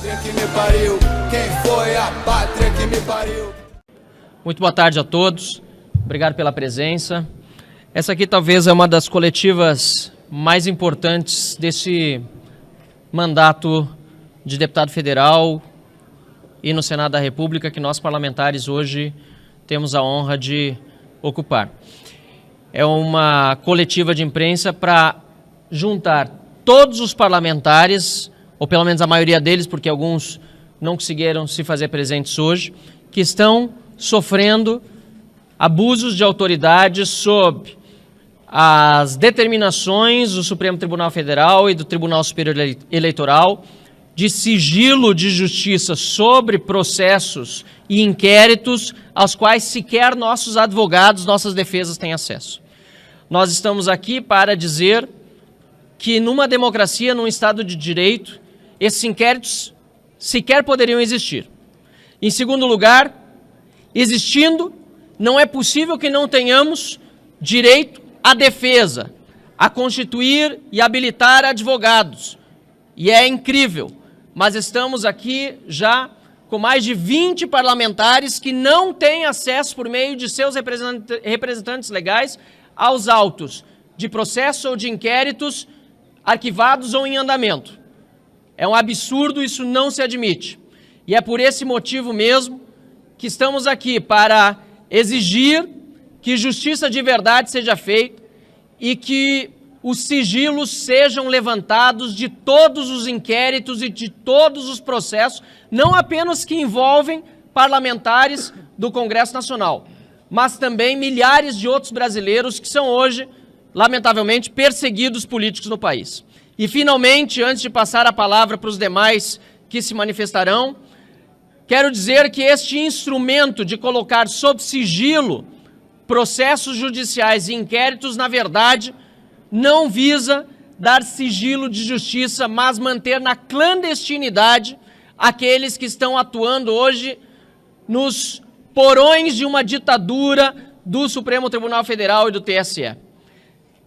Pátria que me pariu, quem foi a pátria que me pariu? Muito boa tarde a todos, obrigado pela presença. Essa aqui talvez é uma das coletivas mais importantes desse mandato de deputado federal e no Senado da República que nós parlamentares hoje temos a honra de ocupar. É uma coletiva de imprensa para juntar todos os parlamentares, ou pelo menos a maioria deles, porque alguns não conseguiram se fazer presentes hoje, que estão sofrendo abusos de autoridade sob as determinações do Supremo Tribunal Federal e do Tribunal Superior Eleitoral de sigilo de justiça sobre processos e inquéritos aos quais sequer nossos advogados, nossas defesas têm acesso. Nós estamos aqui para dizer que numa democracia, num Estado de Direito, esses inquéritos sequer poderiam existir. Em segundo lugar, existindo, não é possível que não tenhamos direito à defesa, a constituir e habilitar advogados. E é incrível, mas estamos aqui já com mais de 20 parlamentares que não têm acesso por meio de seus representantes legais aos autos de processo ou de inquéritos arquivados ou em andamento. É um absurdo, isso não se admite. E é por esse motivo mesmo que estamos aqui para exigir que justiça de verdade seja feita e que os sigilos sejam levantados de todos os inquéritos e de todos os processos, não apenas que envolvem parlamentares do Congresso Nacional, mas também milhares de outros brasileiros que são hoje, lamentavelmente, perseguidos políticos no país. E, finalmente, antes de passar a palavra para os demais que se manifestarão, quero dizer que este instrumento de colocar sob sigilo processos judiciais e inquéritos, na verdade, não visa dar sigilo de justiça, mas manter na clandestinidade aqueles que estão atuando hoje nos porões de uma ditadura do Supremo Tribunal Federal e do TSE.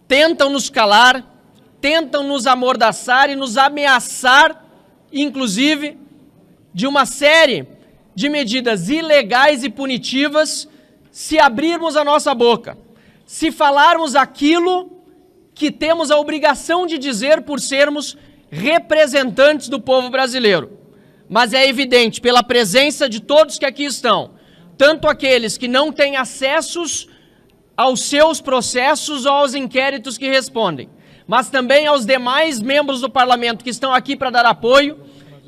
Tentam nos calar, tentam nos amordaçar e nos ameaçar, inclusive, de uma série de medidas ilegais e punitivas se abrirmos a nossa boca, se falarmos aquilo que temos a obrigação de dizer por sermos representantes do povo brasileiro. Mas é evidente, pela presença de todos que aqui estão, tanto aqueles que não têm acessos aos seus processos ou aos inquéritos que respondem, mas também aos demais membros do parlamento que estão aqui para dar apoio,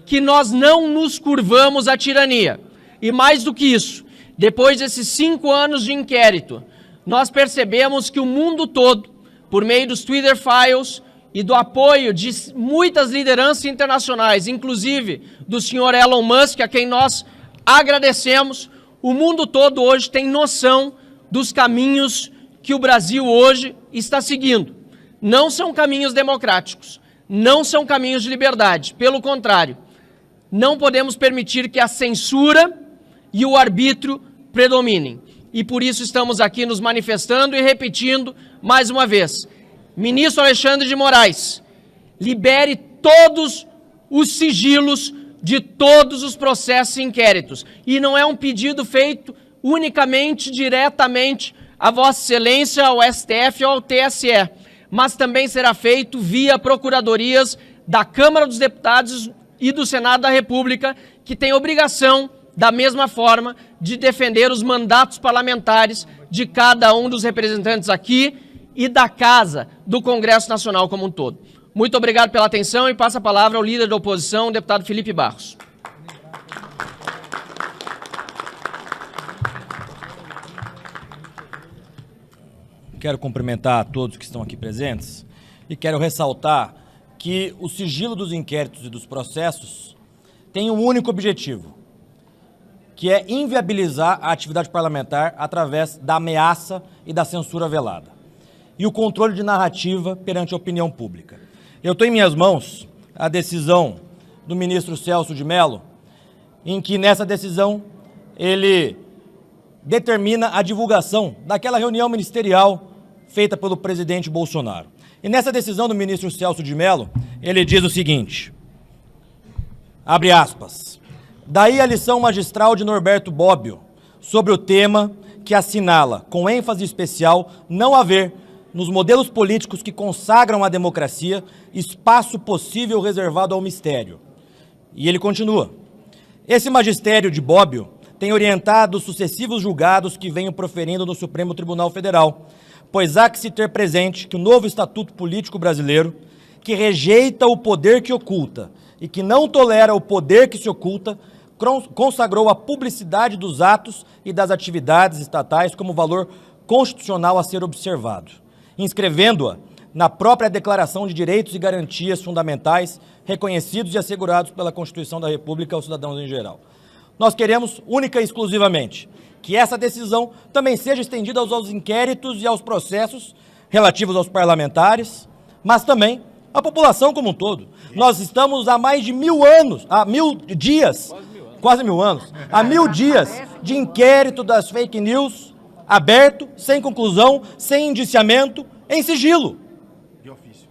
que nós não nos curvamos à tirania. E mais do que isso, depois desses 5 anos de inquérito, nós percebemos que o mundo todo, por meio dos Twitter Files e do apoio de muitas lideranças internacionais, inclusive do senhor Elon Musk, a quem nós agradecemos, o mundo todo hoje tem noção dos caminhos que o Brasil hoje está seguindo. Não são caminhos democráticos, não são caminhos de liberdade, pelo contrário, não podemos permitir que a censura e o arbítrio predominem. E por isso estamos aqui nos manifestando e repetindo mais uma vez. Ministro Alexandre de Moraes, libere todos os sigilos de todos os processos e inquéritos. E não é um pedido feito unicamente, diretamente a Vossa Excelência, ao STF ou ao TSE, mas também será feito via procuradorias da Câmara dos Deputados e do Senado da República, que tem obrigação, da mesma forma, de defender os mandatos parlamentares de cada um dos representantes aqui e da Casa do Congresso Nacional como um todo. Muito obrigado pela atenção e passo a palavra ao líder da oposição, o deputado Felipe Barros. Quero cumprimentar a todos que estão aqui presentes e quero ressaltar que o sigilo dos inquéritos e dos processos tem um único objetivo, que é inviabilizar a atividade parlamentar através da ameaça e da censura velada e o controle de narrativa perante a opinião pública. Eu tenho em minhas mãos a decisão do ministro Celso de Mello, em que nessa decisão ele determina a divulgação daquela reunião ministerial feita pelo presidente Bolsonaro. E nessa decisão do ministro Celso de Mello, ele diz o seguinte: Abre aspas. Daí a lição magistral de Norberto Bobbio sobre o tema que assinala, com ênfase especial, não haver, nos modelos políticos que consagram a democracia, espaço possível reservado ao mistério. E ele continua. Esse magistério de Bobbio tem orientado os sucessivos julgados que venho proferindo no Supremo Tribunal Federal, pois há que se ter presente que o novo Estatuto Político Brasileiro, que rejeita o poder que oculta e que não tolera o poder que se oculta, consagrou a publicidade dos atos e das atividades estatais como valor constitucional a ser observado, inscrevendo-a na própria Declaração de Direitos e Garantias Fundamentais reconhecidos e assegurados pela Constituição da República aos cidadãos em geral. Nós queremos, única e exclusivamente, que essa decisão também seja estendida aos inquéritos e aos processos relativos aos parlamentares, mas também à população como um todo. Nós estamos há mais de 1000 anos, há 1000 dias, quase 1000 anos, há 1000 dias de inquérito das fake news aberto, sem conclusão, sem indiciamento, em sigilo. De ofício.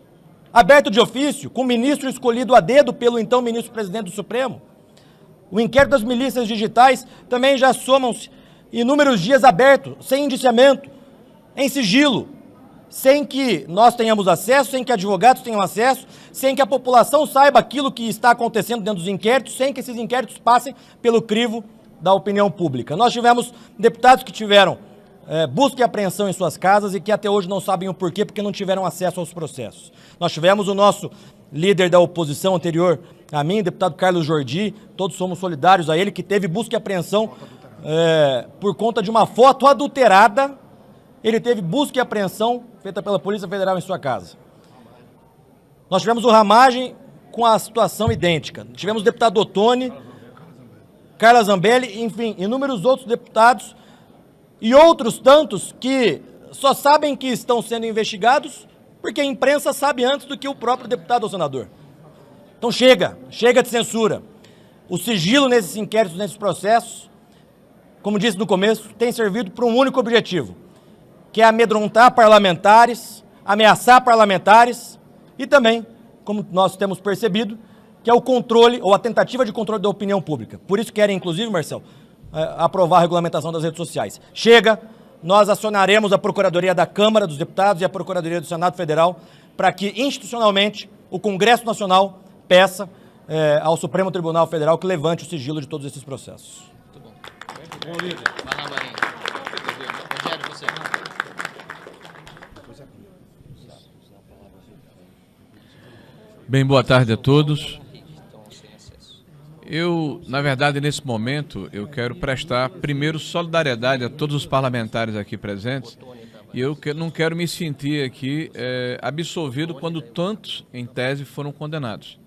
Aberto de ofício, com o ministro escolhido a dedo pelo então ministro-presidente do Supremo. O inquérito das milícias digitais também já somam-se inúmeros dias aberto, sem indiciamento, em sigilo, sem que nós tenhamos acesso, sem que advogados tenham acesso, sem que a população saiba aquilo que está acontecendo dentro dos inquéritos, sem que esses inquéritos passem pelo crivo da opinião pública. Nós tivemos deputados que tiveram busca e apreensão em suas casas e que até hoje não sabem o porquê, porque não tiveram acesso aos processos. Nós tivemos o nosso líder da oposição anterior a mim, deputado Carlos Jordi, todos somos solidários a ele, que teve busca e apreensão por conta de uma foto adulterada. Ele teve busca e apreensão feita pela Polícia Federal em sua casa. Nós tivemos o Ramagem com a situação idêntica. Tivemos o deputado Ottoni, Carla Zambelli, enfim, inúmeros outros deputados e outros tantos que só sabem que estão sendo investigados porque a imprensa sabe antes do que o próprio deputado ou senador. Então chega de censura. O sigilo nesses inquéritos, nesses processos, como disse no começo, tem servido para um único objetivo, que é amedrontar parlamentares, ameaçar parlamentares e também, como nós temos percebido, que é o controle ou a tentativa de controle da opinião pública. Por isso querem, inclusive, Marcelo, aprovar a regulamentação das redes sociais. Chega, nós acionaremos a Procuradoria da Câmara dos Deputados e a Procuradoria do Senado Federal para que, institucionalmente, o Congresso Nacional peça ao Supremo Tribunal Federal que levante o sigilo de todos esses processos. Muito bom. Bom, líder. Vai lá, Marinho. Rogério, você. Bem, boa tarde a todos. Eu, na verdade, nesse momento, eu quero prestar primeiro solidariedade a todos os parlamentares aqui presentes e eu não quero me sentir aqui absolvido quando tantos, em tese, foram condenados.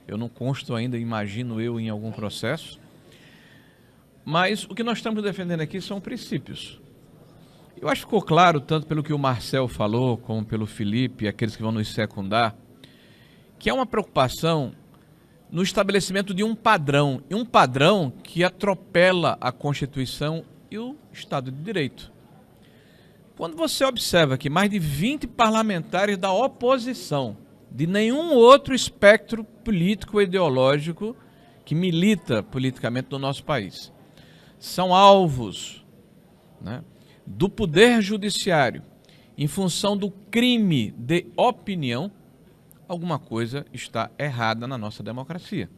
Eu não consto ainda, imagino eu, em algum processo, mas o que nós estamos defendendo aqui são princípios. Eu acho que ficou claro, tanto pelo que o Marcel falou, como pelo Felipe e aqueles que vão nos secundar, que é uma preocupação no estabelecimento de um padrão, e um padrão que atropela a Constituição e o Estado de Direito. Quando você observa que mais de 20 parlamentares da oposição, de nenhum outro espectro político ou ideológico que milita politicamente no nosso país, são alvos, né, do Poder Judiciário em função do crime de opinião, alguma coisa está errada na nossa democracia.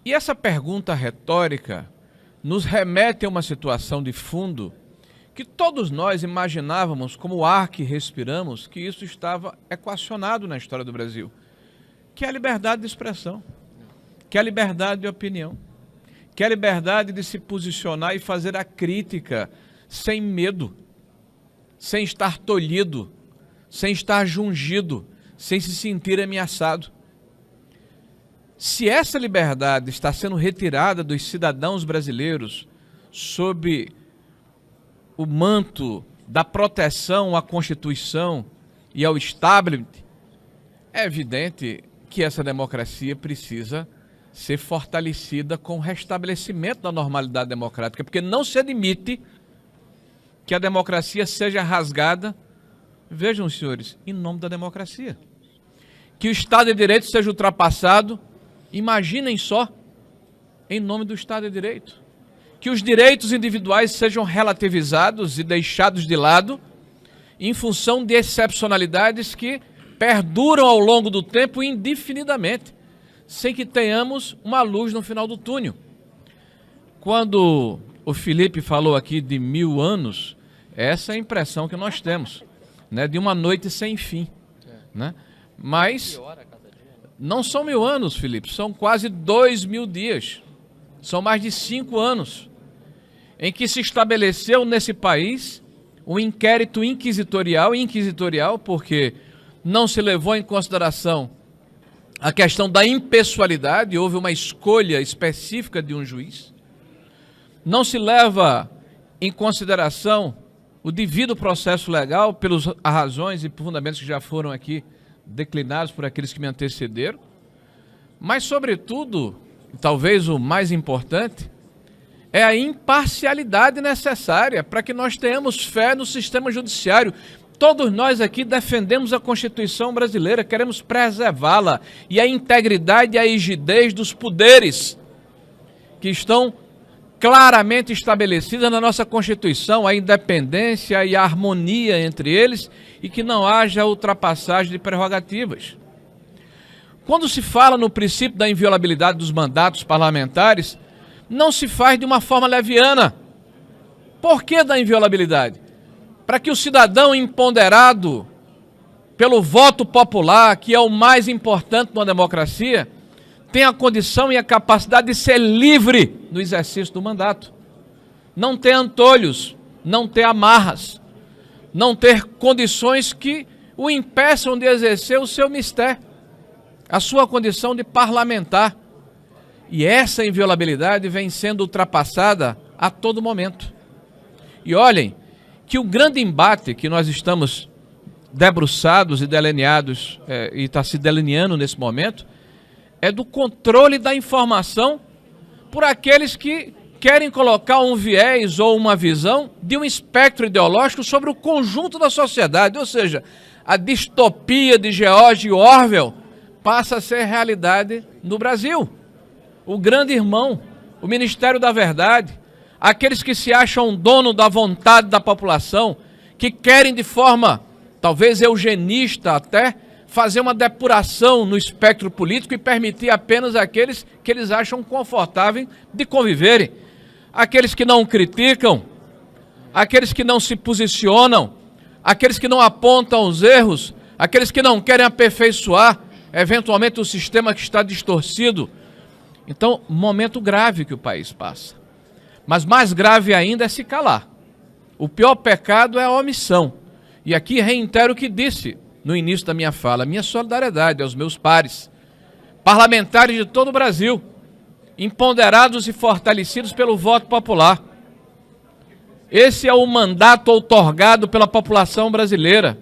E essa pergunta retórica nos remete a uma situação de fundo que todos nós imaginávamos, como o ar que respiramos, que isso estava equacionado na história do Brasil, que é a liberdade de expressão, que é a liberdade de opinião, que é a liberdade de se posicionar e fazer a crítica sem medo, sem estar tolhido, sem estar jungido, sem se sentir ameaçado. Se essa liberdade está sendo retirada dos cidadãos brasileiros sob o manto da proteção à Constituição e ao establishment, é evidente que essa democracia precisa ser fortalecida com o restabelecimento da normalidade democrática, porque não se admite que a democracia seja rasgada, vejam, senhores, em nome da democracia. Que o Estado de Direito seja ultrapassado Imaginem só, em nome do Estado de Direito, que os direitos individuais sejam relativizados e deixados de lado em função de excepcionalidades que perduram ao longo do tempo indefinidamente, sem que tenhamos uma luz no final do túnel. Quando o Felipe falou aqui de 1000 anos, essa é a impressão que nós temos, né, de uma noite sem fim, né? Mas não são 1000 anos, Felipe, são quase 2000 dias, são mais de 5 anos, em que se estabeleceu nesse país um inquérito inquisitorial, porque não se levou em consideração a questão da impessoalidade, houve uma escolha específica de um juiz, não se leva em consideração o devido processo legal pelas razões e fundamentos que já foram aqui declinados por aqueles que me antecederam, mas, sobretudo, talvez o mais importante, é a imparcialidade necessária para que nós tenhamos fé no sistema judiciário. Todos nós aqui defendemos a Constituição brasileira, queremos preservá-la e a integridade e a rigidez dos poderes que estão claramente estabelecidas na nossa Constituição, a independência e a harmonia entre eles e que não haja ultrapassagem de prerrogativas. Quando se fala no princípio da inviolabilidade dos mandatos parlamentares, não se faz de uma forma leviana. Por que da inviolabilidade? Para que o cidadão empoderado pelo voto popular, que é o mais importante numa democracia, tenha a condição e a capacidade de ser livre no exercício do mandato. Não ter antolhos, não ter amarras, não ter condições que o impeçam de exercer o seu mistério, a sua condição de parlamentar. E essa inviolabilidade vem sendo ultrapassada a todo momento. E olhem que o grande embate que nós estamos debruçados e delineados, e está se delineando nesse momento, é do controle da informação por aqueles que querem colocar um viés ou uma visão de um espectro ideológico sobre o conjunto da sociedade, ou seja, a distopia de George Orwell passa a ser realidade no Brasil. O grande irmão, o Ministério da Verdade, aqueles que se acham dono da vontade da população, que querem de forma, talvez eugenista até, fazer uma depuração no espectro político e permitir apenas aqueles que eles acham confortáveis de conviverem. Aqueles que não criticam, aqueles que não se posicionam, aqueles que não apontam os erros, aqueles que não querem aperfeiçoar, eventualmente, o sistema que está distorcido. Então, momento grave que o país passa. Mas mais grave ainda é se calar. O pior pecado é a omissão. E aqui reitero o que disse no início da minha fala, minha solidariedade aos meus pares, parlamentares de todo o Brasil, empoderados e fortalecidos pelo voto popular. Esse é o mandato outorgado pela população brasileira.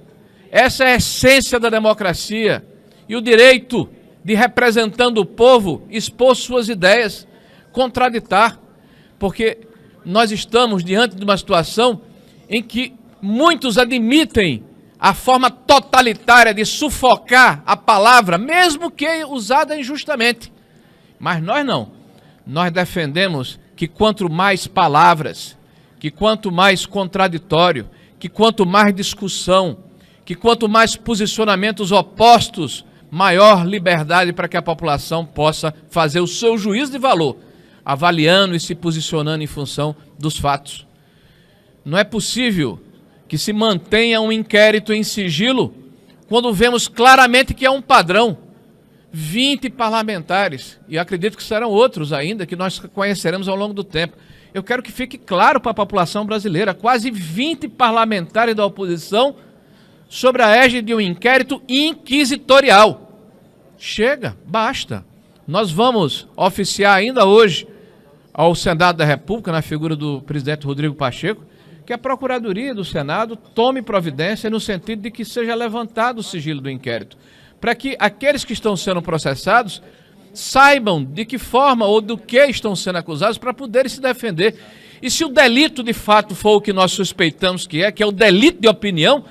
Essa é a essência da democracia e o direito de, representando o povo, expor suas ideias, contraditar, porque nós estamos diante de uma situação em que muitos admitem a forma totalitária de sufocar a palavra, mesmo que usada injustamente. Mas nós não. Nós defendemos que quanto mais palavras, que quanto mais contraditório, que quanto mais discussão, que quanto mais posicionamentos opostos, maior liberdade para que a população possa fazer o seu juízo de valor, avaliando e se posicionando em função dos fatos. Não é possível que se mantenha um inquérito em sigilo quando vemos claramente que é um padrão. 20 parlamentares, e acredito que serão outros ainda, que nós conheceremos ao longo do tempo. Eu quero que fique claro para a população brasileira, quase 20 parlamentares da oposição sobre a égide de um inquérito inquisitorial. Chega, basta. Nós vamos oficiar ainda hoje ao Senado da República, na figura do presidente Rodrigo Pacheco, que a Procuradoria do Senado tome providência no sentido de que seja levantado o sigilo do inquérito, para que aqueles que estão sendo processados saibam de que forma ou do que estão sendo acusados para poderem se defender. E se o delito de fato for o que nós suspeitamos que é o delito de opinião,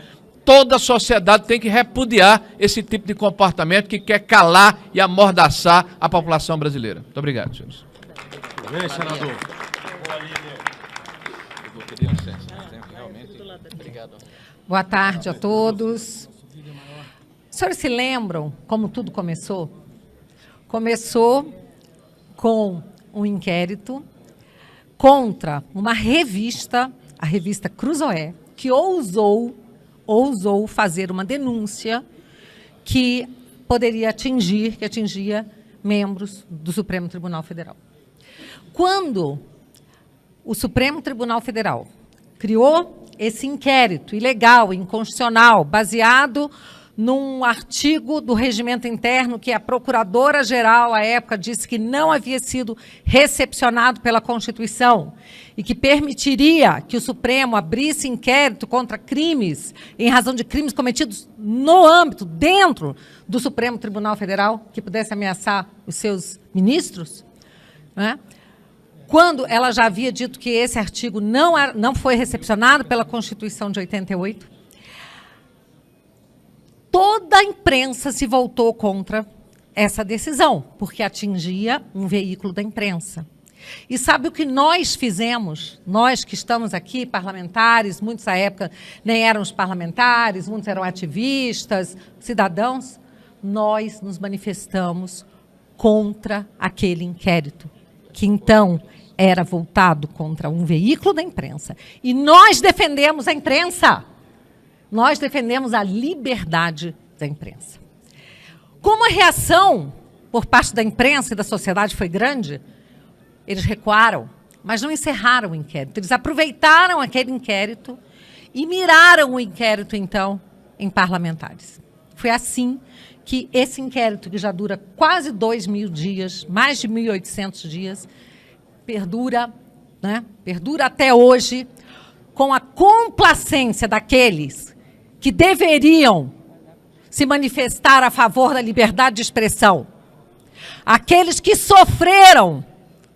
toda a sociedade tem que repudiar esse tipo de comportamento que quer calar e amordaçar a população brasileira. Muito obrigado, senhores. Senador. Boa tarde a todos. Os senhores se lembram como tudo começou? Começou com um inquérito contra uma revista, a revista Cruzoé, que ousou fazer uma denúncia que poderia atingir, que atingia membros do Supremo Tribunal Federal. Quando o Supremo Tribunal Federal criou esse inquérito ilegal, inconstitucional, baseado num artigo do regimento interno que a procuradora-geral, à época, disse que não havia sido recepcionado pela Constituição e que permitiria que o Supremo abrisse inquérito contra crimes, em razão de crimes cometidos no âmbito, dentro do Supremo Tribunal Federal, que pudesse ameaçar os seus ministros, né? Quando ela já havia dito que esse artigo não foi recepcionado pela Constituição de 88, toda a imprensa se voltou contra essa decisão, porque atingia um veículo da imprensa. E sabe o que nós fizemos? Nós que estamos aqui, parlamentares, muitos à época nem éramos parlamentares, muitos eram ativistas, cidadãos, nós nos manifestamos contra aquele inquérito, que então era voltado contra um veículo da imprensa. E nós defendemos a imprensa. Nós defendemos a liberdade da imprensa. Como a reação por parte da imprensa e da sociedade foi grande, eles recuaram, mas não encerraram o inquérito. Eles aproveitaram aquele inquérito e miraram o inquérito, então, em parlamentares. Foi assim que esse inquérito, que já dura quase 2.000 dias, mais de 1.800 dias, perdura, né? Perdura até hoje, com a complacência daqueles que deveriam se manifestar a favor da liberdade de expressão. Aqueles que sofreram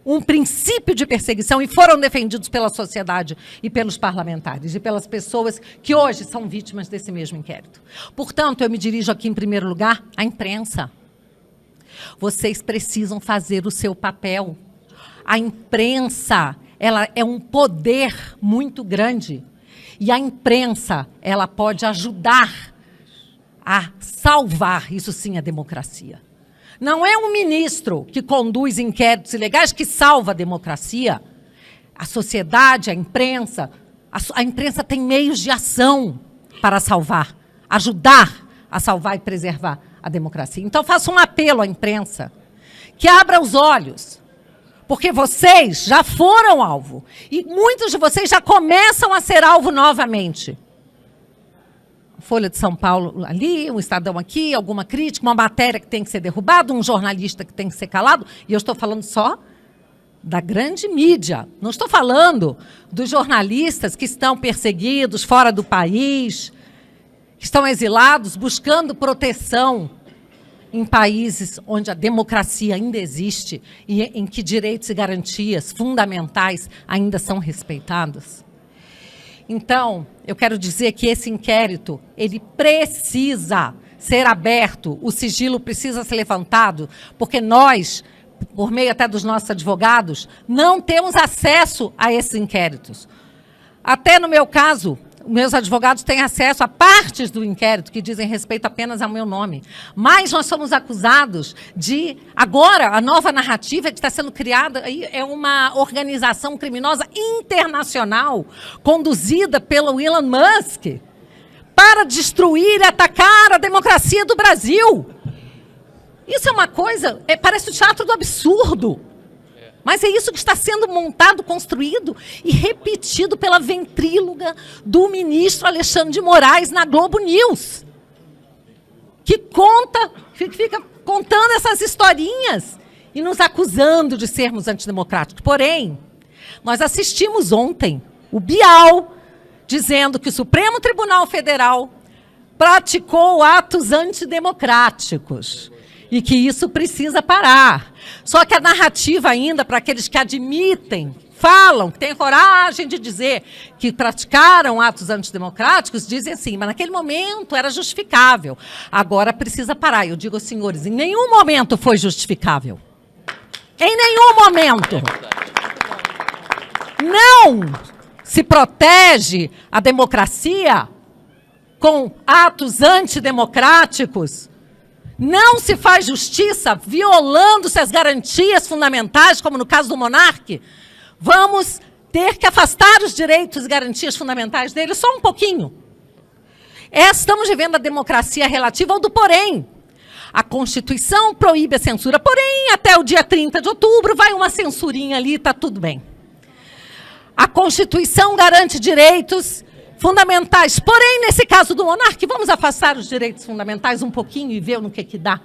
um princípio de perseguição e foram defendidos pela sociedade e pelos parlamentares e pelas pessoas que hoje são vítimas desse mesmo inquérito. Portanto, eu me dirijo aqui, em primeiro lugar, à imprensa. Vocês precisam fazer o seu papel. A imprensa, ela é um poder muito grande. E a imprensa, ela pode ajudar a salvar, isso sim, a democracia. Não é um ministro que conduz inquéritos ilegais que salva a democracia. A sociedade, a imprensa tem meios de ação para salvar, ajudar a salvar e preservar a democracia. Então, faço um apelo à imprensa, que abra os olhos, porque vocês já foram alvo, e muitos de vocês já começam a ser alvo novamente. Folha de São Paulo ali, um Estadão aqui, alguma crítica, uma matéria que tem que ser derrubada, um jornalista que tem que ser calado, e eu estou falando só da grande mídia. Não estou falando dos jornalistas que estão perseguidos fora do país, que estão exilados, buscando proteção em países onde a democracia ainda existe e em que direitos e garantias fundamentais ainda são respeitados. Então, eu quero dizer que esse inquérito, ele precisa ser aberto, o sigilo precisa ser levantado, porque nós, por meio até dos nossos advogados, não temos acesso a esses inquéritos. Até no meu caso, meus advogados têm acesso a partes do inquérito que dizem respeito apenas ao meu nome. Mas nós somos acusados de... Agora, a nova narrativa que está sendo criada aí é uma organização criminosa internacional conduzida pelo Elon Musk para destruir e atacar a democracia do Brasil. Isso é uma coisa... parece o teatro do absurdo. Mas é isso que está sendo montado, construído e repetido pela ventríloga do ministro Alexandre de Moraes na Globo News, que fica contando essas historinhas e nos acusando de sermos antidemocráticos. Porém, nós assistimos ontem o Bial dizendo que o Supremo Tribunal Federal praticou atos antidemocráticos e que isso precisa parar. Só que a narrativa ainda, para aqueles que admitem falam, que têm coragem de dizer que praticaram atos antidemocráticos, dizem assim, mas naquele momento era justificável. Agora precisa parar. Eu digo aos senhores, em nenhum momento foi justificável. Em nenhum momento. Não se protege a democracia com atos antidemocráticos. Não se faz justiça violando-se as garantias fundamentais, como no caso do monarca. Vamos ter que afastar os direitos e garantias fundamentais dele só um pouquinho. Estamos vivendo a democracia relativa ao do porém. A Constituição proíbe a censura, porém, até o dia 30 de outubro vai uma censurinha ali, está tudo bem. A Constituição garante direitos fundamentais, porém, nesse caso do monarca, vamos afastar os direitos fundamentais um pouquinho e ver no que dá.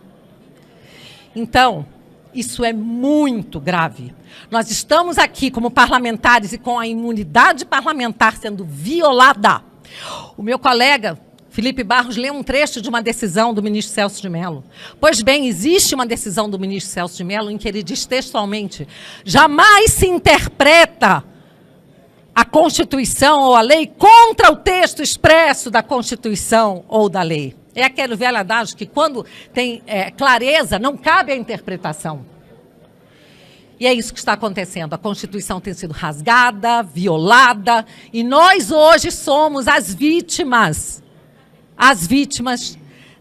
Então, isso é muito grave. Nós estamos aqui como parlamentares e com a imunidade parlamentar sendo violada. O meu colega Felipe Barros leu um trecho de uma decisão do ministro Celso de Mello. Pois bem, existe uma decisão do ministro Celso de Mello em que ele diz textualmente: jamais se interpreta a Constituição ou a lei contra o texto expresso da Constituição ou da lei. É aquele velho adágio que, quando tem clareza, não cabe a interpretação. E é isso que está acontecendo. A Constituição tem sido rasgada, violada, e nós hoje somos as vítimas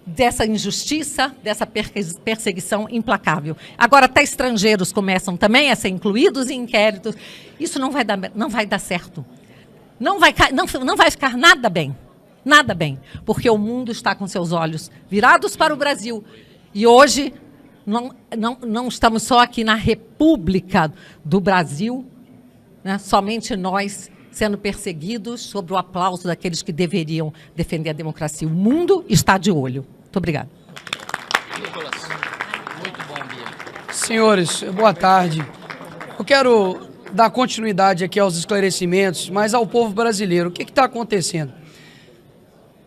dessa injustiça, dessa perseguição implacável. Agora, até estrangeiros começam também a ser incluídos em inquéritos. Isso não vai dar certo. Não vai ficar nada bem, porque o mundo está com seus olhos virados para o Brasil. E hoje não estamos só aqui na República do Brasil, né, somente nós sendo perseguidos sob o aplauso daqueles que deveriam defender a democracia. O mundo está de olho. Muito obrigada. Muito bom, Bia. Senhores, boa tarde. Eu quero dar continuidade aqui aos esclarecimentos, mas ao povo brasileiro. O que está acontecendo?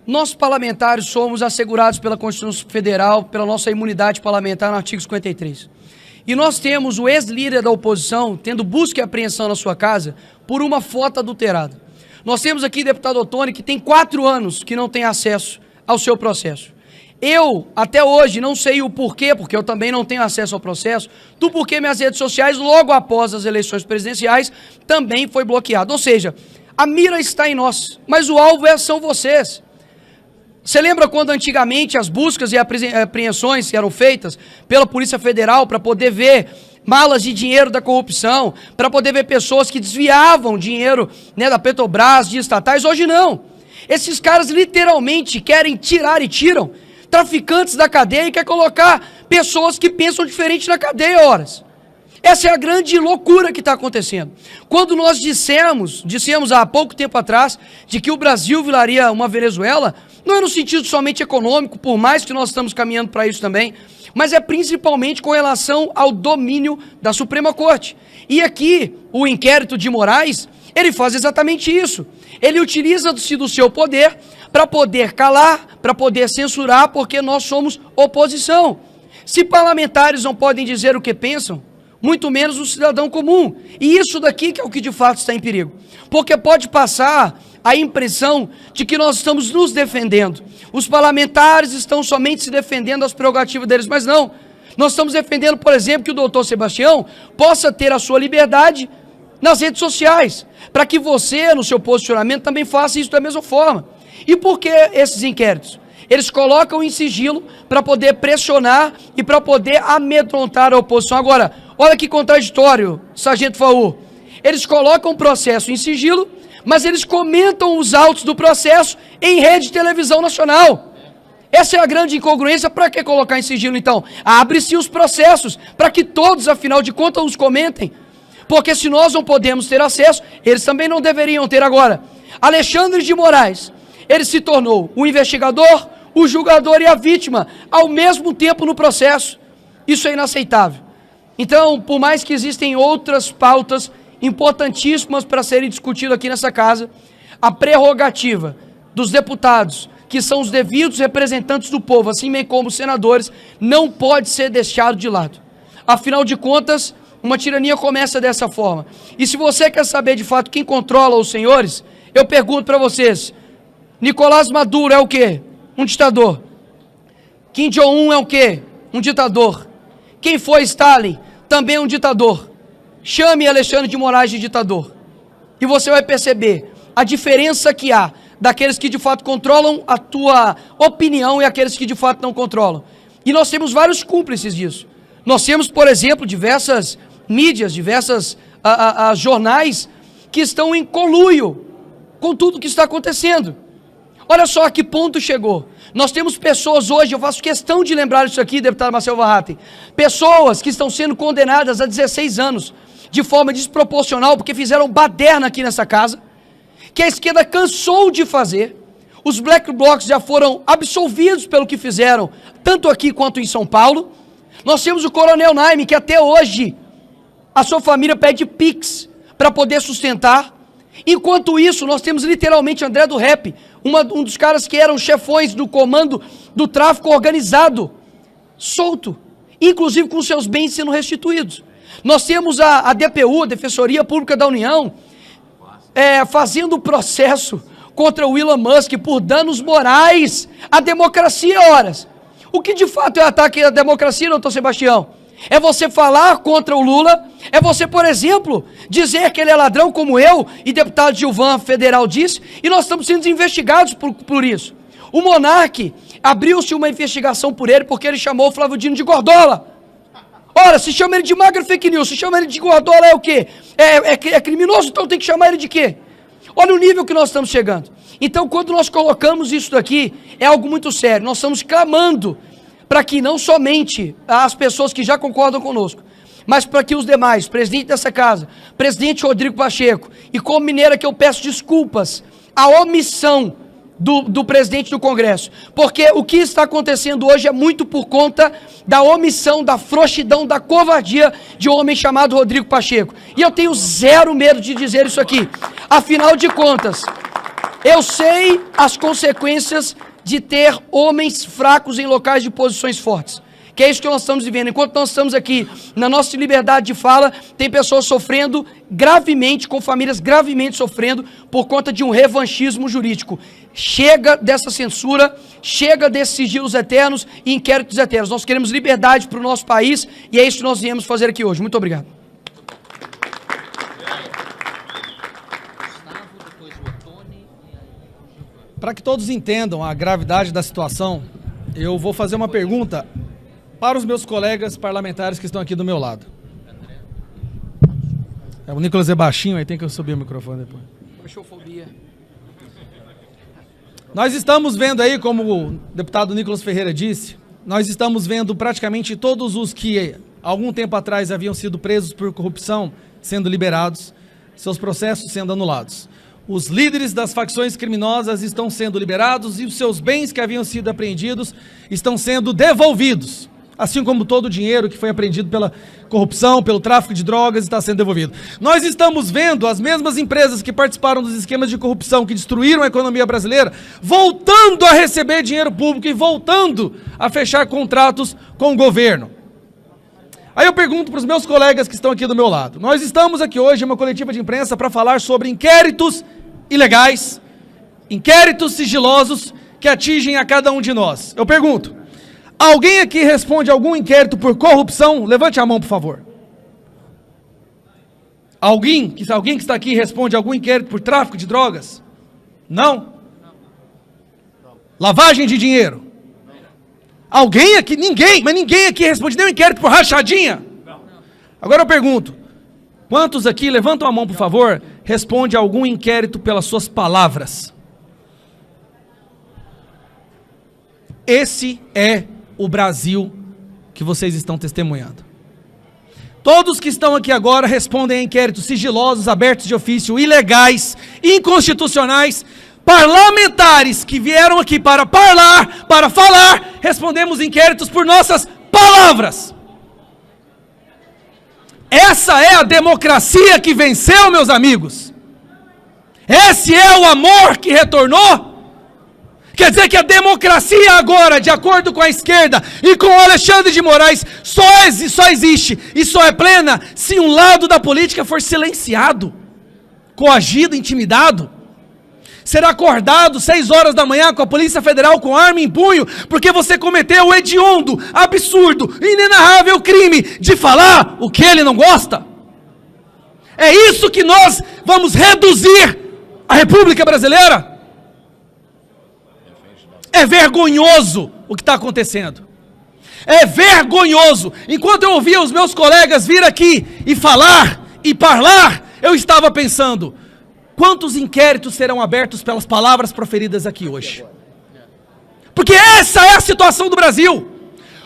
Nós, parlamentares, somos assegurados pela Constituição Federal, pela nossa imunidade parlamentar no artigo 53. E nós temos o ex-líder da oposição tendo busca e apreensão na sua casa por uma foto adulterada. Nós temos aqui o deputado Ottoni, que tem 4 anos que não tem acesso ao seu processo. Eu, até hoje, não sei o porquê, porque eu também não tenho acesso ao processo, do porquê minhas redes sociais, logo após as eleições presidenciais, também foi bloqueado. Ou seja, a mira está em nós, mas o alvo são vocês. Você lembra quando antigamente as buscas e apreensões eram feitas pela Polícia Federal para poder ver malas de dinheiro da corrupção, para poder ver pessoas que desviavam dinheiro, né, da Petrobras, de estatais? Hoje não. Esses caras literalmente querem tirar e tiram traficantes da cadeia e quer colocar pessoas que pensam diferente na cadeia, horas. Essa é a grande loucura que está acontecendo. Quando nós dissemos há pouco tempo atrás de que o Brasil viraria uma Venezuela, não é no sentido somente econômico, por mais que nós estamos caminhando para isso também, mas é principalmente com relação ao domínio da Suprema Corte. E aqui, o inquérito de Moraes, ele faz exatamente isso. Ele utiliza-se do seu poder para poder calar, para poder censurar, porque nós somos oposição. Se parlamentares não podem dizer o que pensam, muito menos o cidadão comum. E isso daqui que é o que de fato está em perigo. Porque pode passar a impressão de que nós estamos nos defendendo. Os parlamentares estão somente se defendendo das prerrogativas deles, mas não. Nós estamos defendendo, por exemplo, que o doutor Sebastião possa ter a sua liberdade nas redes sociais, para que você, no seu posicionamento, também faça isso da mesma forma. E por que esses inquéritos? Eles colocam em sigilo para poder pressionar e para poder amedrontar a oposição. Agora, olha que contraditório, Sargento Faur. Eles colocam o processo em sigilo, mas eles comentam os autos do processo em rede de televisão nacional. Essa é a grande incongruência. Para que colocar em sigilo, então? Abre-se os processos, para que todos, afinal de contas, os comentem. Porque se nós não podemos ter acesso, eles também não deveriam ter. Agora, Alexandre de Moraes, ele se tornou o investigador, o julgador e a vítima, ao mesmo tempo no processo. Isso é inaceitável. Então, por mais que existem outras pautas importantíssimas para serem discutidas aqui nessa casa, a prerrogativa dos deputados, que são os devidos representantes do povo, assim bem como os senadores, não pode ser deixado de lado. Afinal de contas, Uma tirania começa dessa forma. E se você quer saber de fato quem controla os senhores, eu pergunto para vocês, Nicolás Maduro é o quê? Um ditador. Kim Jong-un é o quê? Um ditador. Quem foi Stalin? Também um ditador. Chame Alexandre de Moraes de ditador. E você vai perceber a diferença que há daqueles que de fato controlam a tua opinião e aqueles que de fato não controlam. E nós temos vários cúmplices disso. Nós temos, por exemplo, diversas mídias, diversas jornais que estão em conluio com tudo que está acontecendo. Olha só a que ponto chegou. Nós temos pessoas hoje, eu faço questão de lembrar isso aqui, deputado Marcel Warraten, pessoas que estão sendo condenadas a 16 anos de forma desproporcional porque fizeram baderna aqui nessa casa, que a esquerda cansou de fazer. Os black blocs já foram absolvidos pelo que fizeram, tanto aqui quanto em São Paulo. Nós temos o Coronel Naime, que até hoje a sua família pede Pix para poder sustentar. Enquanto isso, nós temos literalmente André do Rap, um dos caras que eram chefões do comando do tráfico organizado, solto, inclusive com seus bens sendo restituídos. Nós temos a DPU, a Defensoria Pública da União, fazendo processo contra o Elon Musk por danos morais à democracia, horas. O que de fato é ataque à democracia, doutor Sebastião? É você falar contra o Lula, é você, por exemplo, dizer que ele é ladrão como eu e deputado Gilvan Federal disse, e nós estamos sendo investigados por isso. O Monark, abriu-se uma investigação por ele porque ele chamou o Flávio Dino de Gordola. Ora, se chama ele de magra fake news, se chama ele de Gordola é o quê? É criminoso, então tem que chamar ele de quê? Olha o nível que nós estamos chegando. Então, quando nós colocamos isso daqui, é algo muito sério. Nós estamos clamando para que não somente as pessoas que já concordam conosco, mas para que os demais, presidente dessa casa, presidente Rodrigo Pacheco, e como mineira que eu peço desculpas, a omissão do presidente do Congresso, porque o que está acontecendo hoje é muito por conta da omissão, da frouxidão, da covardia de um homem chamado Rodrigo Pacheco. E eu tenho zero medo de dizer isso aqui. Afinal de contas, eu sei as consequências de ter homens fracos em locais de posições fortes. Que é isso que nós estamos vivendo. Enquanto nós estamos aqui na nossa liberdade de fala, tem pessoas sofrendo gravemente, com famílias gravemente sofrendo por conta de um revanchismo jurídico. Chega dessa censura, chega desses sigilos eternos e inquéritos eternos. Nós queremos liberdade para o nosso país e é isso que nós viemos fazer aqui hoje. Muito obrigado. Para que todos entendam a gravidade da situação, eu vou fazer uma pergunta para os meus colegas parlamentares que estão aqui do meu lado. O Nicolas é baixinho, aí tem que eu subir o microfone depois. Baixofobia. Nós estamos vendo aí, como o deputado Nicolas Ferreira disse, nós estamos vendo praticamente todos os que algum tempo atrás haviam sido presos por corrupção sendo liberados, seus processos sendo anulados. Os líderes das facções criminosas estão sendo liberados e os seus bens que haviam sido apreendidos estão sendo devolvidos. Assim como todo o dinheiro que foi apreendido pela corrupção, pelo tráfico de drogas, está sendo devolvido. Nós estamos vendo as mesmas empresas que participaram dos esquemas de corrupção, que destruíram a economia brasileira, voltando a receber dinheiro público e voltando a fechar contratos com o governo. Aí eu pergunto para os meus colegas que estão aqui do meu lado. Nós estamos aqui hoje em uma coletiva de imprensa para falar sobre inquéritos ilegais, inquéritos sigilosos que atingem a cada um de nós. Eu pergunto, alguém aqui responde algum inquérito por corrupção? Levante a mão, por favor. Alguém que está aqui responde algum inquérito por tráfico de drogas? Não? Lavagem de dinheiro? Alguém aqui? Ninguém, mas ninguém aqui responde nenhum inquérito por rachadinha? Agora eu pergunto, quantos aqui, levantam a mão, por favor, responde algum inquérito pelas suas palavras? Esse é o Brasil que vocês estão testemunhando. Todos que estão aqui agora respondem a inquéritos sigilosos, abertos de ofício, ilegais, inconstitucionais, parlamentares que vieram aqui para falar, respondemos inquéritos por nossas palavras. Essa é a democracia que venceu, meus amigos. Esse é o amor que retornou, Quer dizer que a democracia agora, de acordo com a esquerda e com o Alexandre de Moraes, só existe e só é plena se um lado da política for silenciado, coagido, intimidado. Será acordado 6 horas da manhã com a Polícia Federal com arma em punho, porque você cometeu o hediondo, absurdo, inenarrável crime de falar o que ele não gosta. É isso que nós vamos reduzir a República Brasileira? É vergonhoso o que está acontecendo. É vergonhoso. Enquanto eu ouvia os meus colegas vir aqui e falar e parlar, eu estava pensando, quantos inquéritos serão abertos pelas palavras proferidas aqui hoje? Porque essa é a situação do Brasil.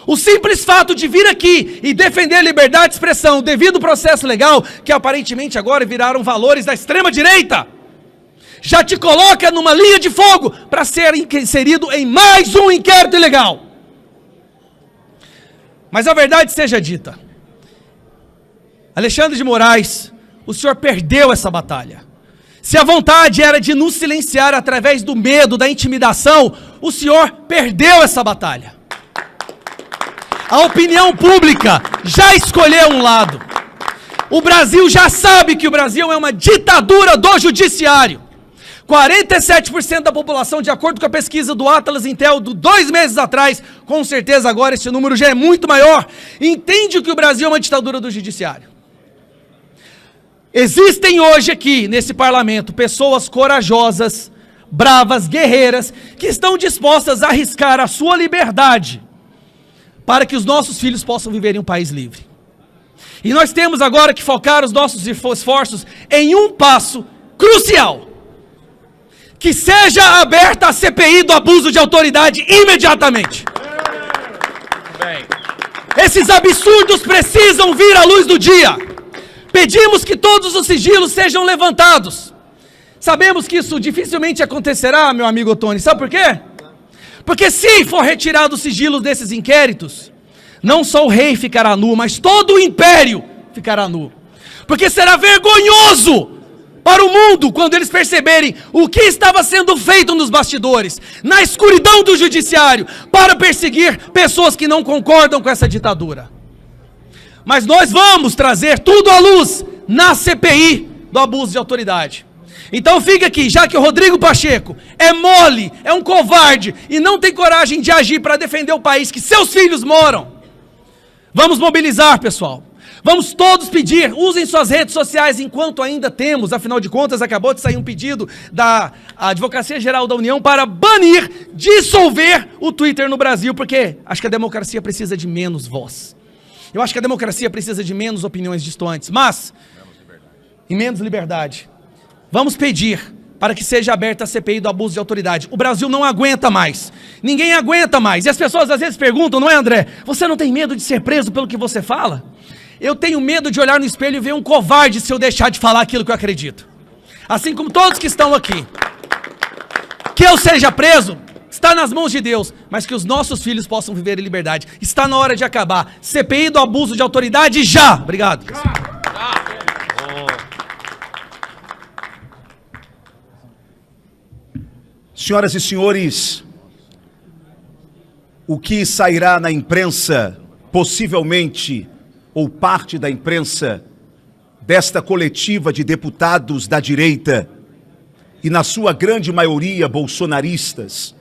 O simples fato de vir aqui e defender a liberdade de expressão devido ao processo legal, que aparentemente agora viraram valores da extrema-direita, já te coloca numa linha de fogo para ser inserido em mais um inquérito ilegal. Mas a verdade seja dita, Alexandre de Moraes, o senhor perdeu essa batalha. Se a vontade era de nos silenciar através do medo, da intimidação, o senhor perdeu essa batalha. A opinião pública já escolheu um lado. O Brasil já sabe que o Brasil é uma ditadura do judiciário. 47% da população, de acordo com a pesquisa do Atlas Intel, de 2 meses atrás, com certeza agora esse número já é muito maior, entende que o Brasil é uma ditadura do judiciário. Existem hoje aqui, nesse parlamento, pessoas corajosas, bravas, guerreiras, que estão dispostas a arriscar a sua liberdade para que os nossos filhos possam viver em um país livre. E nós temos agora que focar os nossos esforços em um passo crucial. Que seja aberta a CPI do abuso de autoridade imediatamente. Esses absurdos precisam vir à luz do dia. Pedimos que todos os sigilos sejam levantados. Sabemos que isso dificilmente acontecerá, meu amigo Tony. Sabe por quê? Porque se for retirado os sigilos desses inquéritos, não só o rei ficará nu, mas todo o império ficará nu. Porque será vergonhoso para o mundo quando eles perceberem o que estava sendo feito nos bastidores, na escuridão do judiciário, para perseguir pessoas que não concordam com essa ditadura. Mas nós vamos trazer tudo à luz na CPI do abuso de autoridade. Então fica aqui, já que o Rodrigo Pacheco é mole, é um covarde e não tem coragem de agir para defender o país que seus filhos moram, vamos mobilizar, pessoal. Vamos todos pedir, usem suas redes sociais enquanto ainda temos, afinal de contas acabou de sair um pedido da Advocacia Geral da União para banir, dissolver o Twitter no Brasil, porque acho que a democracia precisa de menos voz. Eu acho que a democracia precisa de menos opiniões distantes, mas, e menos liberdade. Vamos pedir para que seja aberta a CPI do abuso de autoridade. O Brasil não aguenta mais. Ninguém aguenta mais. E as pessoas às vezes perguntam, não é, André? Você não tem medo de ser preso pelo que você fala? Eu tenho medo de olhar no espelho e ver um covarde se eu deixar de falar aquilo que eu acredito. Assim como todos que estão aqui. Que eu seja preso, está nas mãos de Deus, mas que os nossos filhos possam viver em liberdade. Está na hora de acabar. CPI do abuso de autoridade já. Obrigado. Senhoras e senhores, o que sairá na imprensa, possivelmente, ou parte da imprensa, desta coletiva de deputados da direita, e na sua grande maioria bolsonaristas,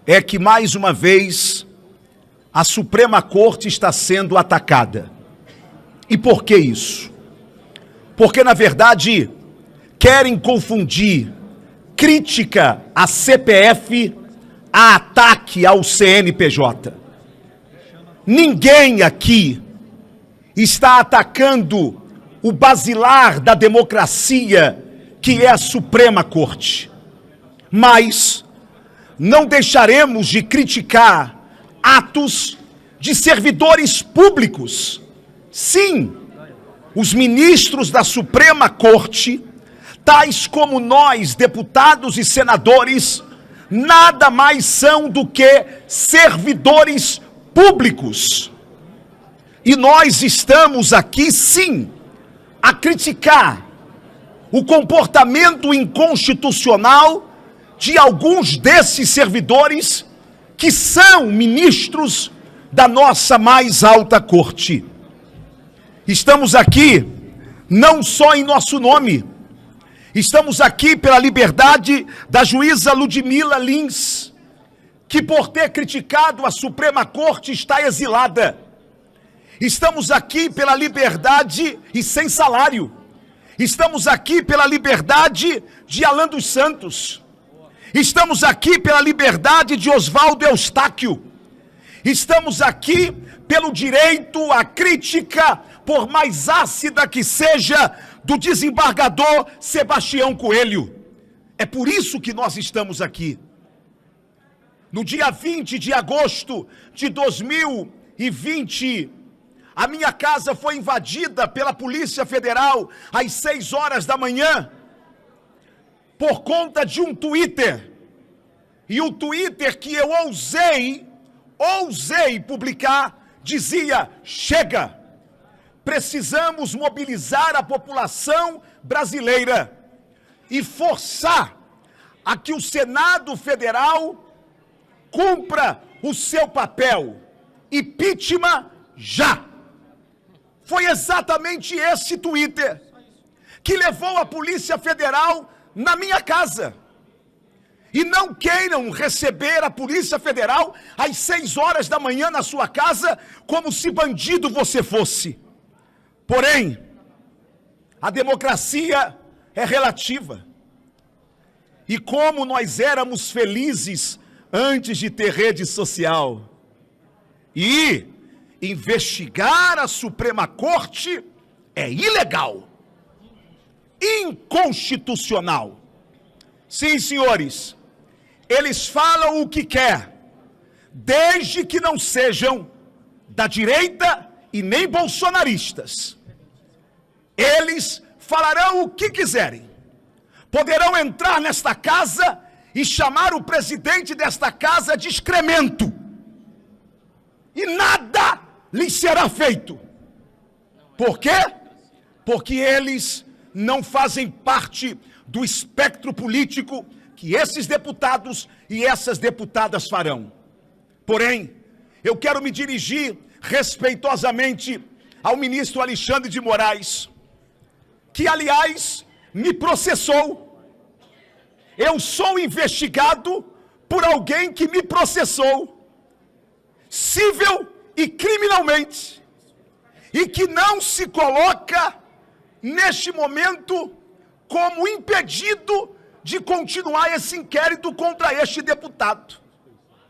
é que mais uma vez a Suprema Corte está sendo atacada. E por que isso? Porque, na verdade, querem confundir crítica à CPF a ataque ao CNPJ. Ninguém aqui está atacando o basilar da democracia, que é a Suprema Corte. Mas não deixaremos de criticar atos de servidores públicos. Sim, os ministros da Suprema Corte, tais como nós, deputados e senadores, nada mais são do que servidores públicos. E nós estamos aqui, sim, a criticar o comportamento inconstitucional de alguns desses servidores que são ministros da nossa mais alta corte. Estamos aqui não só em nosso nome, estamos aqui pela liberdade da juíza Ludmila Lins, que por ter criticado a Suprema Corte está exilada. Estamos aqui pela liberdade e sem salário. Estamos aqui pela liberdade de Alan dos Santos. Estamos aqui pela liberdade de Oswaldo Eustáquio. Estamos aqui pelo direito à crítica, por mais ácida que seja, do desembargador Sebastião Coelho. É por isso que nós estamos aqui. No dia 20 de agosto de 2020, a minha casa foi invadida pela Polícia Federal às 6 horas da manhã, por conta de um Twitter. E o Twitter que eu ousei publicar, dizia: chega, precisamos mobilizar a população brasileira e forçar a que o Senado Federal cumpra o seu papel. Impeachment já. Foi exatamente esse Twitter que levou a Polícia Federal na minha casa. E não queiram receber a Polícia Federal às 6 horas da manhã na sua casa, como se bandido você fosse. Porém, a democracia é relativa. E como nós éramos felizes antes de ter rede social. E investigar a Suprema Corte é ilegal, inconstitucional. Sim, senhores, eles falam o que quer, desde que não sejam da direita e nem bolsonaristas. Eles falarão o que quiserem. Poderão entrar nesta casa e chamar o presidente desta casa de excremento. E nada lhes será feito. Por quê? Porque eles não fazem parte do espectro político que esses deputados e essas deputadas farão. Porém, eu quero me dirigir respeitosamente ao ministro Alexandre de Moraes, que, aliás, me processou. Eu sou investigado por alguém que me processou, civil e criminalmente, e que não se coloca, neste momento, como impedido de continuar esse inquérito contra este deputado.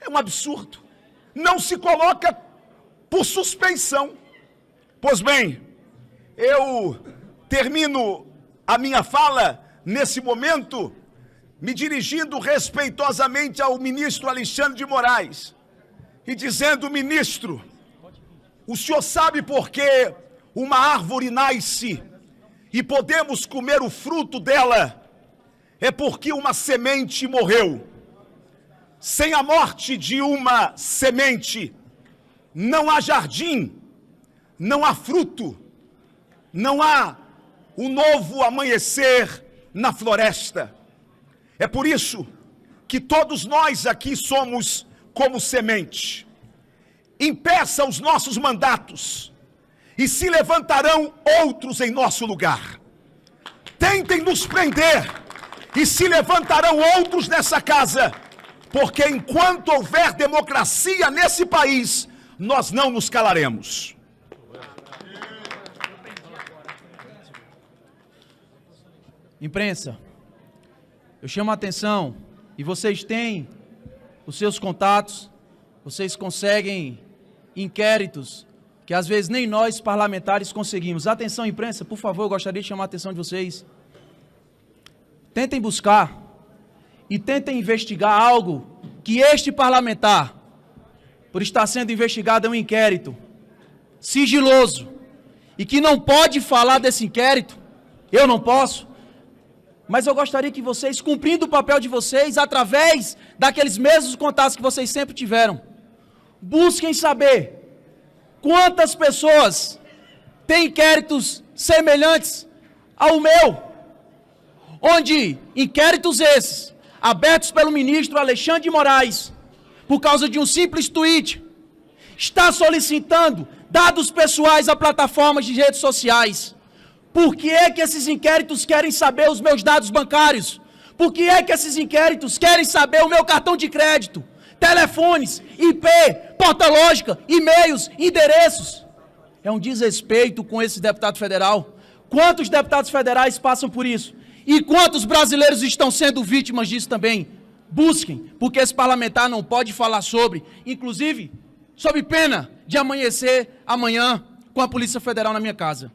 É um absurdo. Não se coloca por suspeição. Pois bem, eu termino a minha fala, nesse momento, me dirigindo respeitosamente ao ministro Alexandre de Moraes, e dizendo: ministro, o senhor sabe por que uma árvore nasce e podemos comer o fruto dela? É porque uma semente morreu. Sem a morte de uma semente, não há jardim, não há fruto, não há um novo amanhecer na floresta. É por isso que todos nós aqui somos como semente. Impeça os nossos mandatos e se levantarão outros em nosso lugar. Tentem nos prender e se levantarão outros nessa casa, porque enquanto houver democracia nesse país, nós não nos calaremos. Imprensa, eu chamo a atenção, e vocês têm os seus contatos, vocês conseguem inquéritos que às vezes nem nós parlamentares conseguimos. Atenção, imprensa, por favor, eu gostaria de chamar a atenção de vocês. Tentem buscar e tentem investigar algo que este parlamentar, por estar sendo investigado em um inquérito sigiloso, e que não pode falar desse inquérito, eu não posso, mas eu gostaria que vocês, cumprindo o papel de vocês, através daqueles mesmos contatos que vocês sempre tiveram, busquem saber quantas pessoas têm inquéritos semelhantes ao meu, onde inquéritos esses, abertos pelo ministro Alexandre de Moraes, por causa de um simples tweet, está solicitando dados pessoais a plataformas de redes sociais. Por que é que esses inquéritos querem saber os meus dados bancários? Por que é que esses inquéritos querem saber o meu cartão de crédito, telefones, IP, porta lógica, e-mails, endereços? É um desrespeito com esse deputado federal. Quantos deputados federais passam por isso? E quantos brasileiros estão sendo vítimas disso também? Busquem, porque esse parlamentar não pode falar sobre, inclusive, sob pena de amanhecer amanhã com a Polícia Federal na minha casa.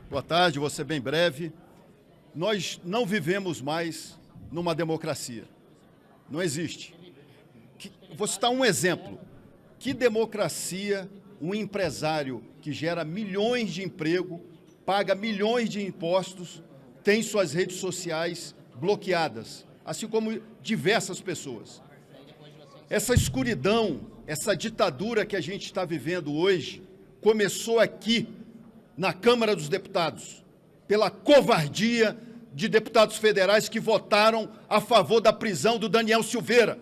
Boa tarde, vou ser bem breve. Nós não vivemos mais numa democracia. Não existe. Vou citar um exemplo. Que democracia um empresário que gera milhões de emprego, paga milhões de impostos, tem suas redes sociais bloqueadas, assim como diversas pessoas. Essa escuridão, essa ditadura que a gente está vivendo hoje, começou aqui, na Câmara dos Deputados, pela covardia de deputados federais que votaram a favor da prisão do Daniel Silveira.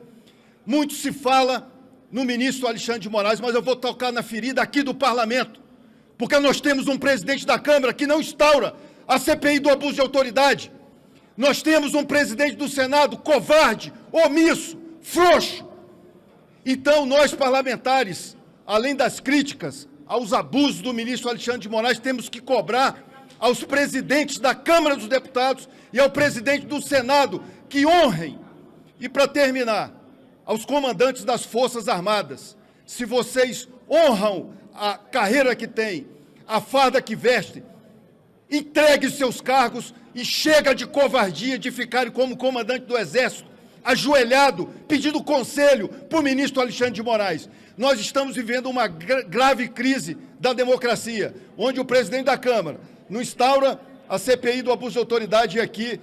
Muito se fala no ministro Alexandre de Moraes, mas eu vou tocar na ferida aqui do parlamento, porque nós temos um presidente da Câmara que não instaura a CPI do abuso de autoridade. Nós temos um presidente do Senado covarde, omisso, frouxo. Então, nós parlamentares, além das críticas aos abusos do ministro Alexandre de Moraes, temos que cobrar aos presidentes da Câmara dos Deputados e ao presidente do Senado que honrem. E, para terminar, aos comandantes das Forças Armadas, se vocês honram a carreira que têm, a farda que vestem, entregue seus cargos e chega de covardia de ficarem como comandante do Exército, ajoelhado, pedindo conselho para o ministro Alexandre de Moraes. Nós estamos vivendo uma grave crise da democracia, onde o presidente da Câmara não instaura a CPI do abuso de autoridade, e aqui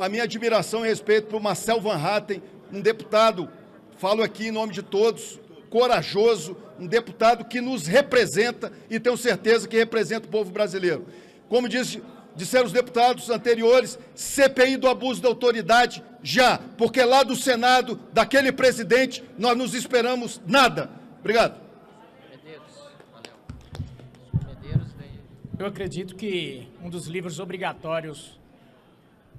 a minha admiração e respeito para o Marcel Van Hatten, um deputado, falo aqui em nome de todos, corajoso, um deputado que nos representa e tenho certeza que representa o povo brasileiro. Como disseram os deputados anteriores, CPI do abuso da autoridade já, porque lá do Senado, daquele presidente, nós não esperamos nada. Obrigado. Eu acredito que um dos livros obrigatórios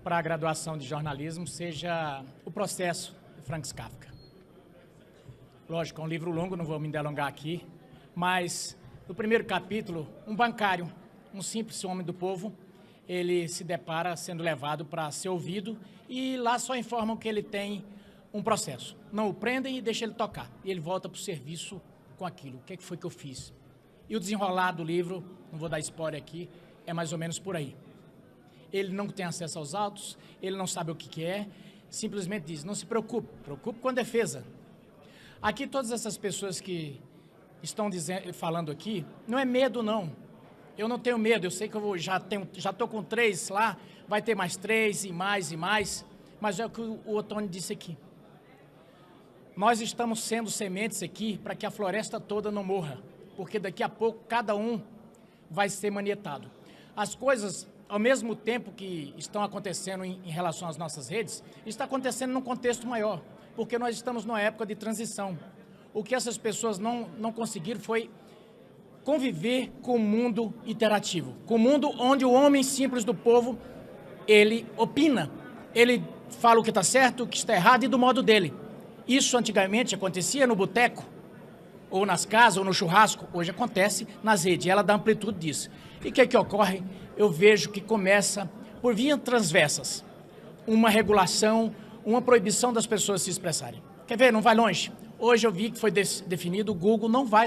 para a graduação de jornalismo seja O Processo, de Franz Kafka. Lógico, é um livro longo, não vou me delongar aqui, mas no primeiro capítulo, um bancário, um simples homem do povo, ele se depara sendo levado para ser ouvido e lá só informam que ele tem um processo. Não o prendem e deixam ele tocar. E ele volta para o serviço com aquilo. O que foi que eu fiz? E o desenrolar do livro, não vou dar spoiler aqui, é mais ou menos por aí. Ele não tem acesso aos autos, ele não sabe o que é, simplesmente diz, não se preocupe, preocupe com a defesa. Aqui todas essas pessoas que estão falando aqui, não é medo não. Eu não tenho medo, eu sei que eu já estou com 3 lá, vai ter mais 3 e mais, mas é o que o Otônio disse aqui. Nós estamos sendo sementes aqui para que a floresta toda não morra, porque daqui a pouco cada um vai ser manietado. As coisas, ao mesmo tempo que estão acontecendo em relação às nossas redes, está acontecendo num contexto maior, porque nós estamos numa época de transição. O que essas pessoas não conseguiram foi conviver com o mundo interativo, com o mundo onde o homem simples do povo, ele opina, ele fala o que está certo, o que está errado e do modo dele. Isso antigamente acontecia no boteco, ou nas casas, ou no churrasco, hoje acontece nas redes, e ela dá amplitude disso. E o que é que ocorre? Eu vejo que começa por vias transversas, uma regulação, uma proibição das pessoas se expressarem. Quer ver? Não vai longe. Hoje eu vi que foi definido, o Google não vai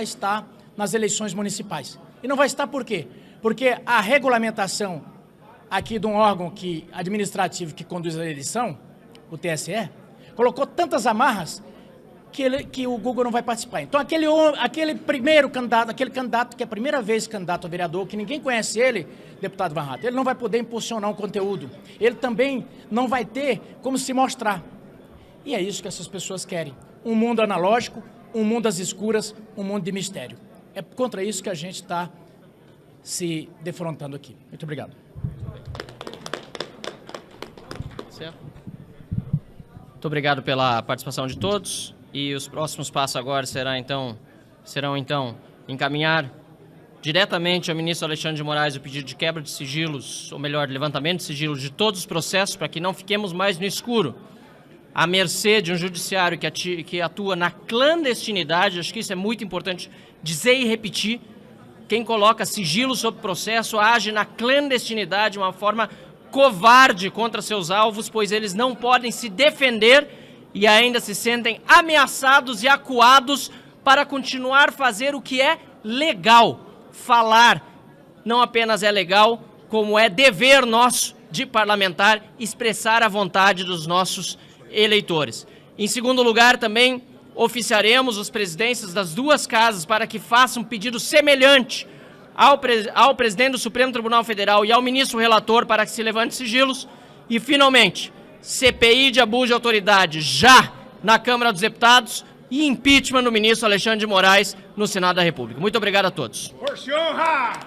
estar nas eleições municipais. E não vai estar por quê? Porque a regulamentação aqui de um órgão administrativo que conduz a eleição, o TSE, colocou tantas amarras que o Google não vai participar. Então, aquele primeiro candidato, aquele candidato que é a primeira vez candidato a vereador, que ninguém conhece ele, deputado Van Hatten, ele não vai poder impulsionar um conteúdo. Ele também não vai ter como se mostrar. E é isso que essas pessoas querem. Um mundo analógico, um mundo às escuras, um mundo de mistério. É contra isso que a gente está se defrontando aqui. Muito obrigado. Certo. Muito obrigado pela participação de todos. E os próximos passos agora serão então encaminhar diretamente ao ministro Alexandre de Moraes o pedido de quebra de sigilos, ou melhor, levantamento de sigilos de todos os processos, para que não fiquemos mais no escuro, à mercê de um judiciário que atua na clandestinidade. Acho que isso é muito importante dizer e repetir. Quem coloca sigilo sobre processo age na clandestinidade, uma forma covarde contra seus alvos, pois eles não podem se defender e ainda se sentem ameaçados e acuados para continuar a fazer o que é legal. Falar não apenas é legal, como é dever nosso de parlamentar expressar a vontade dos nossos eleitores. Em segundo lugar, também oficiaremos os presidentes das duas casas para que façam um pedido semelhante ao presidente do Supremo Tribunal Federal e ao ministro relator para que se levante sigilos. E, finalmente, CPI de abuso de autoridade já na Câmara dos Deputados e impeachment do ministro Alexandre de Moraes no Senado da República. Muito obrigado a todos. Por honra!